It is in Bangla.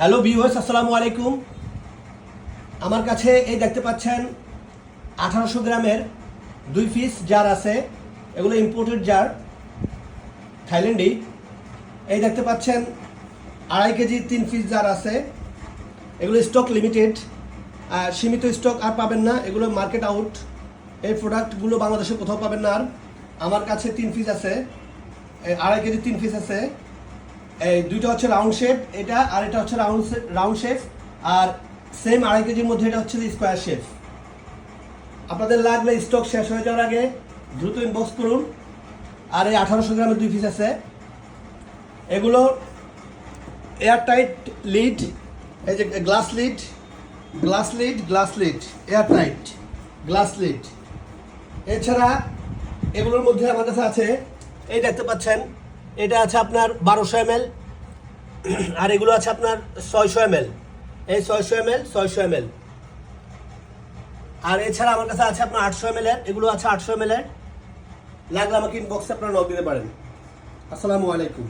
হ্যালো ভিউয়ার্স, আসসালামু আলাইকুম। আমার কাছে এই দেখতে পাচ্ছেন 1800 গ্রামের 2 পিস জার আছে। এগুলো ইম্পোর্টেড জার, থাইল্যান্ডি। এই দেখতে পাচ্ছেন 2.5 কেজি 3 পিস জার আছে। এগুলো স্টক লিমিটেড, সীমিত স্টক আর পাবেন না, এগুলো মার্কেট আউট। এই প্রোডাক্টগুলো বাংলাদেশে কোথাও পাবেন না। আর আমার কাছে 3 পিস আছে, 2.5 কেজি 3 পিস আছে। এই দুইটা হচ্ছে রাউন্ড শেপ, এটা আর এটা হচ্ছে রাউন্ড শেপ, আর সেম 2.5 কেজির মধ্যে এটা হচ্ছে স্কোয়ার শেপ। আপনাদের লাগলে স্টক শেষ হয়ে যাওয়ার আগে দ্রুত ইনবক্স করুন। আর এই 1800 গ্রামের 2 পিস আছে। এগুলো এয়ার টাইট লিড, এই যে glass lead air tight glass lead. এছাড়া এগুলোর মধ্যে আমার কাছে আছে, এই দেখতে পাচ্ছেন, এটা আছে আপনার 1200 ml, আর এগুলো আছে আপনার 600 ml। এই 600 ml। আর এছাড়া আমার কাছে আছে আপনার 800 ml এর, এগুলো আছে 800 ml এর। লাগলে আমাকে ইনবক্সে আপনারা নক দিতে পারেন। আসসালামু আলাইকুম।